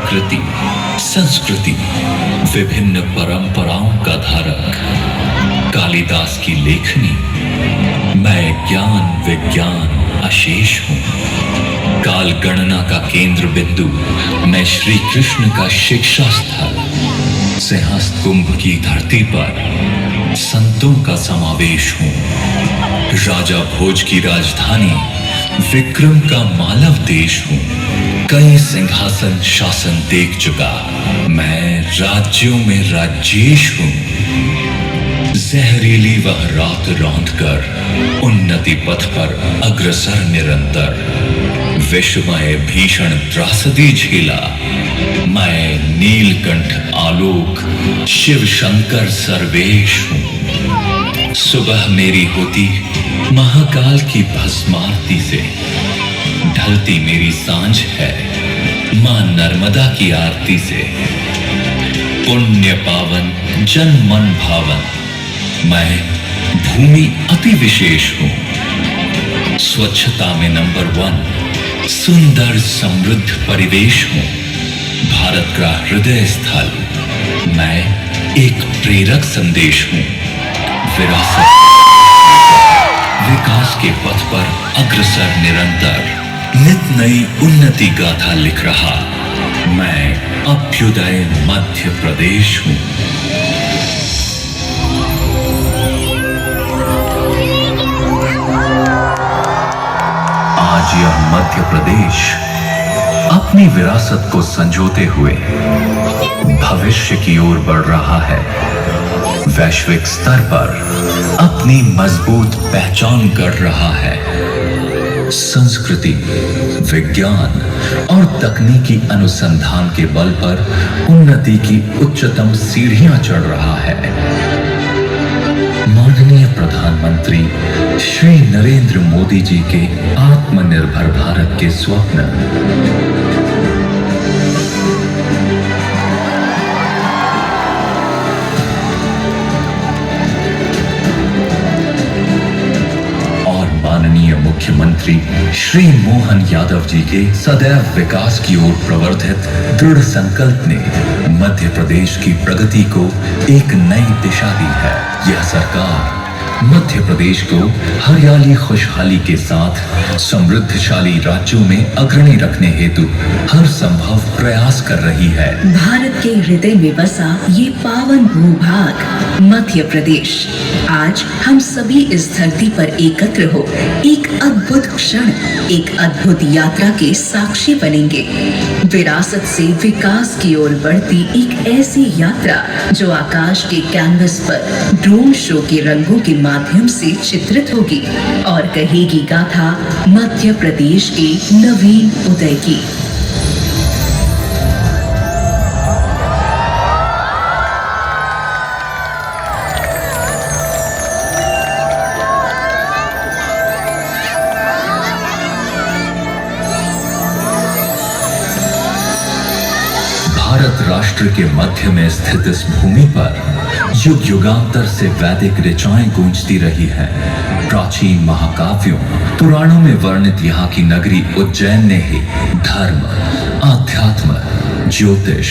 प्रकृति, संस्कृति, विभिन्न परंपराओं का धारक, कालिदास की लेखनी। मैं ज्ञान विज्ञान अशेष हूँ। काल गणना का केंद्र बिंदु मैं श्री कृष्ण का शिक्षा स्थल। सिंहस्थ कुंभ की धरती पर संतों का समावेश हूँ। राजा भोज की राजधानी विक्रम का मालव देश हूँ। कई सिंहासन शासन देख चुका मैं राज्यों में राजेश हूँ। जहरीली वह रात रौंद कर उन्नति पथ पर अग्रसर निरंतर। विश्वमय भीषण त्रासदी झेला मैं नीलकंठ आलोक शिव शंकर सर्वेश हूँ। सुबह मेरी होती महाकाल की भस्मारती से, ढलती मेरी सांझ है मां नर्मदा की आरती से। पुण्य पावन जन मन भावन मैं भूमि अति विशेष हूँ। स्वच्छता में नंबर 1, सुंदर समृद्ध परिवेश हूँ। भारत का हृदय स्थल मैं एक प्रेरक संदेश हूँ। विरासत विकास के पथ पर अग्रसर निरंतर, नित नई उन्नति गाथा लिख रहा मैं अभ्युदय मध्य प्रदेश हूँ। आज यह मध्य प्रदेश अपनी विरासत को संजोते हुए भविष्य की ओर बढ़ रहा है। वैश्विक स्तर पर अपनी मजबूत पहचान गढ़ रहा है। संस्कृति, विज्ञान और तकनीकी अनुसंधान के बल पर उन्नति की उच्चतम सीढ़ियां चढ़ रहा है। माननीय प्रधानमंत्री श्री नरेंद्र मोदी जी के आत्मनिर्भर भारत के स्वप्न और माननीय मुख्यमंत्री श्री मोहन यादव जी के सदैव विकास की ओर प्रवर्तित दृढ़ संकल्प ने मध्य प्रदेश की प्रगति को एक नई दिशा दी है। यह सरकार मध्य प्रदेश को हरियाली खुशहाली के साथ समृद्धशाली राज्यों में अग्रणी रखने हेतु हर संभव प्रयास कर रही है। भारत के हृदय में बसा ये पावन भूभाग मध्य प्रदेश, आज हम सभी इस धरती पर एकत्र हो एक अद्भुत क्षण, एक अद्भुत यात्रा के साक्षी बनेंगे। विरासत से विकास की ओर बढ़ती एक ऐसी यात्रा जो आकाश के कैनवस पर ड्रोन शो के रंगों के माध्यम से चित्रित होगी और कहेगी गाथा मध्य प्रदेश के नवीन उदय की। भारत राष्ट्र के मध्य में स्थित इस भूमि पर युग युगांतर से वैदिक ऋचाएं गूंजती रही हैं। प्राचीन महाकाव्यों, पुराणों में वर्णित यहाँ की नगरी उज्जैन ने ही धर्म, आध्यात्म, ज्योतिष,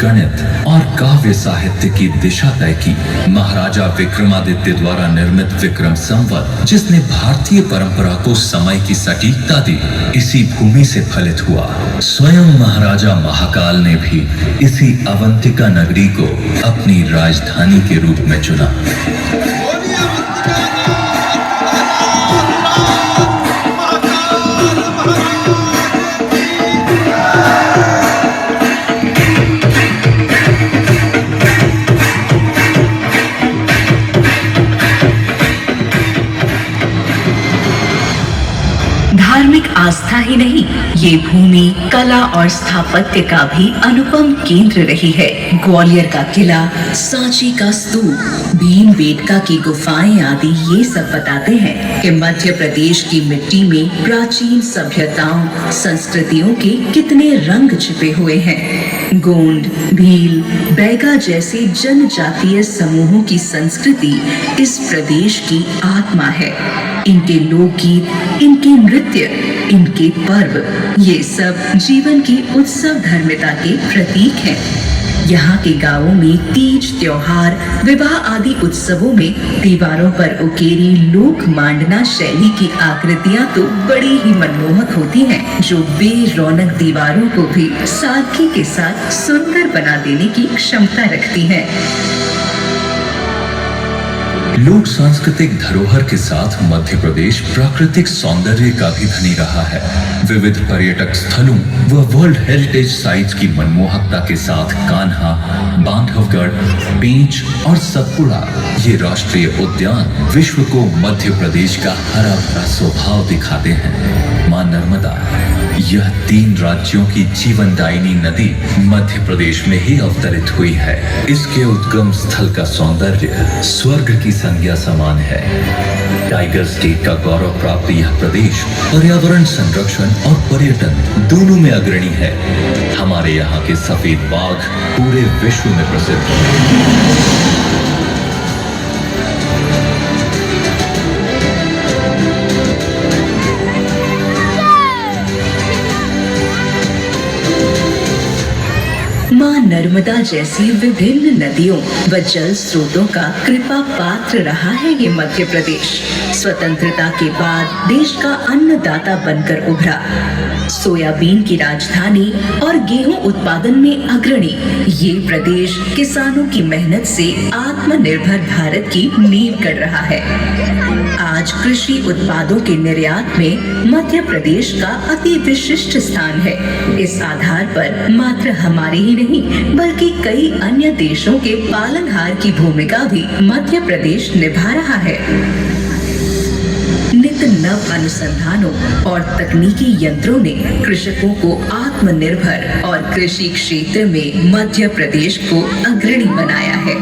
गणित और काव्य साहित्य की दिशा तय की। महाराजा विक्रमादित्य द्वारा निर्मित विक्रम संवत, जिसने भारतीय परंपरा को समय की सटीकता दी, इसी भूमि से फलित हुआ। स्वयं महाराजा महाकाल ने भी इसी अवंतिका नगरी को अपनी राजधानी के रूप में चुना। धार्मिक आस्था ही नहीं, ये भूमि कला और स्थापत्य का भी अनुपम केंद्र रही है। ग्वालियर का किला, सांची का स्तूप, भीमबेटका की गुफाएं आदि ये सब बताते हैं कि मध्य प्रदेश की मिट्टी में प्राचीन सभ्यताओं, संस्कृतियों के कितने रंग छिपे हुए हैं। गोंड, भील, बैगा जैसे जनजातीय समूहों की संस्कृति इस प्रदेश की आत्मा है। इनके लोकगीत, इनके नृत्य, इनके पर्व ये सब जीवन की उत्सव धर्मिता के प्रतीक हैं। यहाँ के गांवों में तीज, त्योहार, विवाह आदि उत्सवों में दीवारों पर उकेरी लोक मांडना शैली की आकृतियां तो बड़ी ही मनमोहक होती हैं, जो बेरौनक दीवारों को भी सादगी के साथ सुंदर बना देने की क्षमता रखती हैं। लोक सांस्कृतिक धरोहर के साथ मध्य प्रदेश प्राकृतिक सौंदर्य का भी धनी रहा है। विविध पर्यटक स्थलों व वर्ल्ड हेरिटेज साइट्स की मनमोहकता के साथ कान्हा, बांधवगढ़, पेंच और सतपुड़ा ये राष्ट्रीय उद्यान विश्व को मध्य प्रदेश का हरा भरा स्वभाव दिखाते हैं। मां नर्मदा, यह 3 राज्यों की जीवनदायिनी नदी मध्य प्रदेश में ही अवतरित हुई है। इसके उद्गम स्थल का सौंदर्य स्वर्ग की संज्ञा समान है। टाइगर स्टेट का गौरव प्राप्त यह प्रदेश पर्यावरण संरक्षण और पर्यटन दोनों में अग्रणी है। हमारे यहाँ के सफेद बाघ पूरे विश्व में प्रसिद्ध हैं। मां नर्मदा जैसी विभिन्न नदियों व जल स्रोतों का कृपा पात्र रहा है ये मध्य प्रदेश। स्वतंत्रता के बाद देश का अन्नदाता बनकर उभरा। सोयाबीन की राजधानी और गेहूं उत्पादन में अग्रणी ये प्रदेश किसानों की मेहनत से आत्मनिर्भर भारत की नींव गढ़ रहा है। आज कृषि उत्पादों के निर्यात में मध्य प्रदेश का अति विशिष्ट स्थान है। इस आधार पर मात्र हमारे ही नहीं बल्कि कई अन्य देशों के पालनहार की भूमिका भी मध्य प्रदेश निभा रहा है। नित नव अनुसंधानों और तकनीकी यंत्रों ने कृषकों को आत्मनिर्भर और कृषि क्षेत्र में मध्य प्रदेश को अग्रणी बनाया है।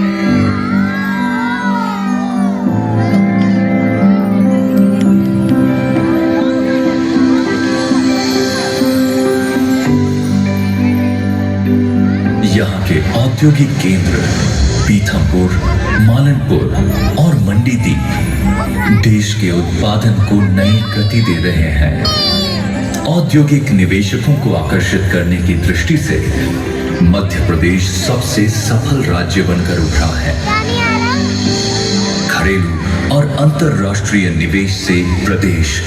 यहाँ के औद्योगिक केंद्र पीथमपुर, मालनपुर और मंडीदीप देश के उत्पादन को नई गति दे रहे हैं। औद्योगिक निवेशकों को आकर्षित करने की दृष्टि से मध्य प्रदेश सबसे सफल राज्य बनकर उभरा है। घरेलू और अंतर्राष्ट्रीय निवेश से प्रदेश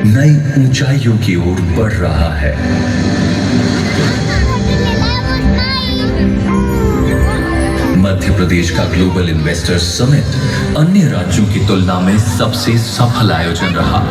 नई ऊंचाइयों की ओर बढ़ रहा है। मध्य प्रदेश का ग्लोबल इन्वेस्टर्स समिट अन्य राज्यों की तुलना में सबसे सफल आयोजन रहा।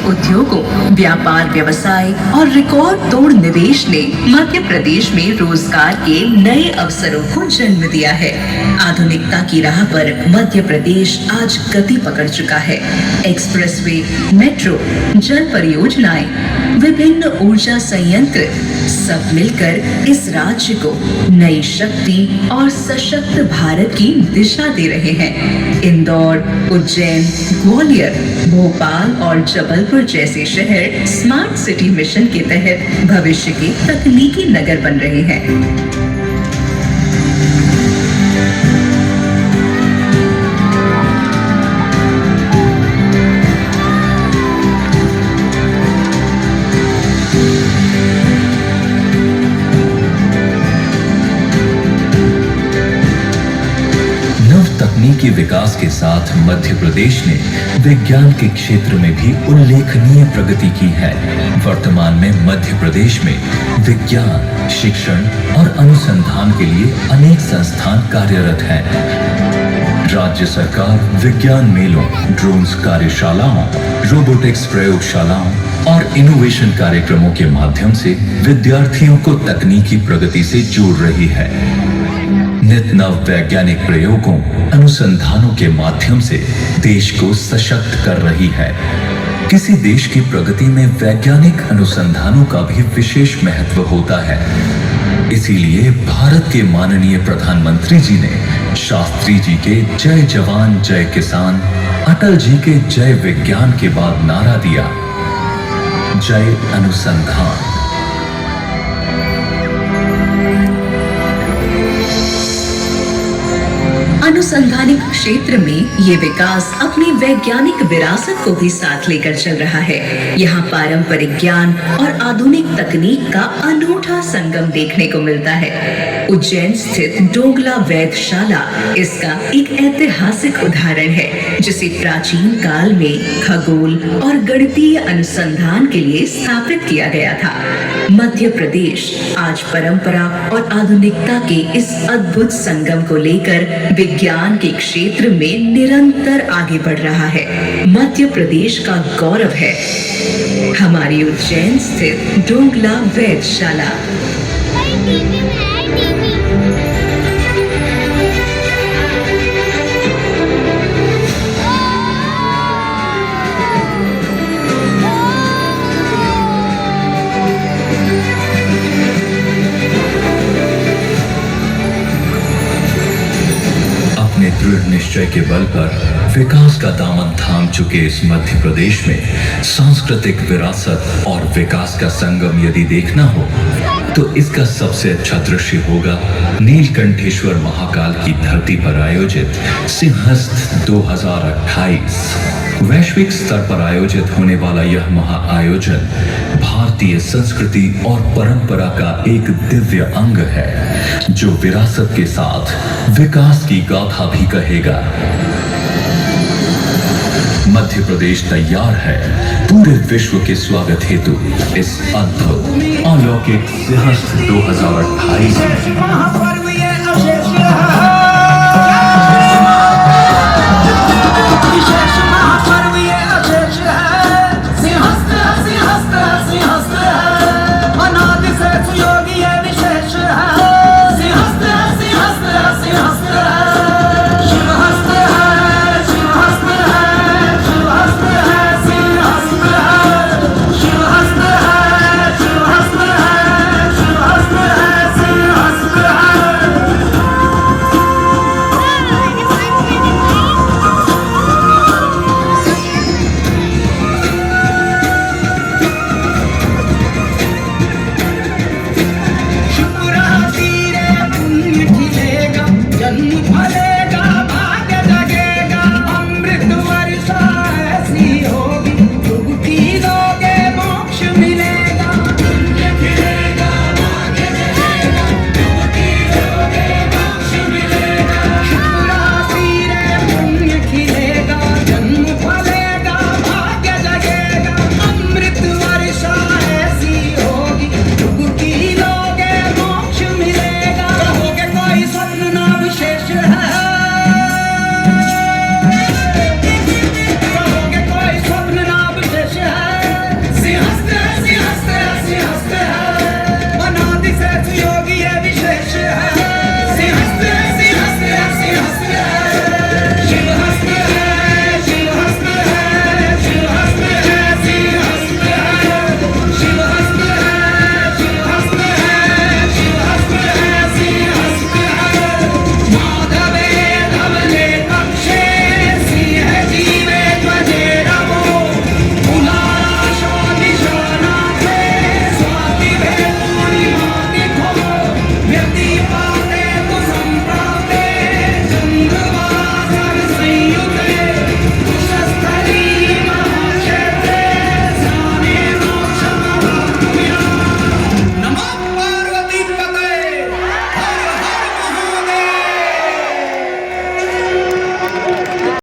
उद्योगों, व्यापार व्यवसाय और रिकॉर्ड तोड़ निवेश ने मध्य प्रदेश में रोजगार के नए अवसरों को जन्म दिया है। आधुनिकता की राह पर मध्य प्रदेश आज गति पकड़ चुका है। एक्सप्रेसवे, मेट्रो, जल परियोजनाएं, विभिन्न ऊर्जा संयंत्र सब मिलकर इस राज्य को नई शक्ति और सशक्त भारत की दिशा दे रहे हैं। इंदौर, उज्जैन, ग्वालियर, भोपाल और जबलपुर जैसे शहर स्मार्ट सिटी मिशन के तहत भविष्य के तकनीकी नगर बन रहे हैं। तकनीकी विकास के साथ मध्य प्रदेश ने विज्ञान के क्षेत्र में भी उल्लेखनीय प्रगति की है। वर्तमान में मध्य प्रदेश में विज्ञान, शिक्षण और अनुसंधान के लिए अनेक संस्थान कार्यरत हैं। राज्य सरकार विज्ञान मेलों, ड्रोन्स कार्यशालाओं, रोबोटिक्स प्रयोगशालाओं और इनोवेशन कार्यक्रमों के माध्यम से विद्यार्थियों को तकनीकी प्रगति से जोड़ रही है। नित नव वैज्ञानिक प्रयोगों, अनुसंधानों के माध्यम से देश को सशक्त कर रही है। किसी देश की प्रगति में वैज्ञानिक अनुसंधानों का भी विशेष महत्व होता है। इसीलिए भारत के माननीय प्रधानमंत्री जी ने शास्त्री जी के जय जवान जय किसान, अटल जी के जय विज्ञान के बाद नारा दिया, जय अनुसंधान। अनुसंधानिक क्षेत्र में ये विकास अपनी वैज्ञानिक विरासत को भी साथ लेकर चल रहा है। यहाँ पारंपरिक ज्ञान और आधुनिक तकनीक का अनूठा संगम देखने को मिलता है। उज्जैन स्थित डोंगला वेधशाला इसका एक ऐतिहासिक उदाहरण है, जिसे प्राचीन काल में खगोल और गणितीय अनुसंधान के लिए स्थापित किया गया था। मध्य प्रदेश आज परंपरा और आधुनिकता के इस अद्भुत संगम को लेकर विज्ञान के क्षेत्र में निरंतर आगे बढ़ रहा है। मध्य प्रदेश का गौरव है हमारी उज्जैन स्थित डोंगला वेधशाला। दृढ़ निश्चय के बल पर विकास का दामन थाम चुके इस मध्य प्रदेश में सांस्कृतिक विरासत और विकास का संगम यदि देखना हो तो इसका सबसे अच्छा दृश्य होगा नीलकंठेश्वर महाकाल की धरती पर आयोजित सिंहस्थ 2028। वैश्विक स्तर पर आयोजित होने वाला यह महाआयोजन भारतीय संस्कृति और परंपरा का एक दिव्य अंग है, जो विरासत के साथ विकास की गाथा भी कहेगा। मध्य प्रदेश तैयार है पूरे विश्व के स्वागत हेतु इस अद्भुत अलौकिक सिंहस्थ 2028 में।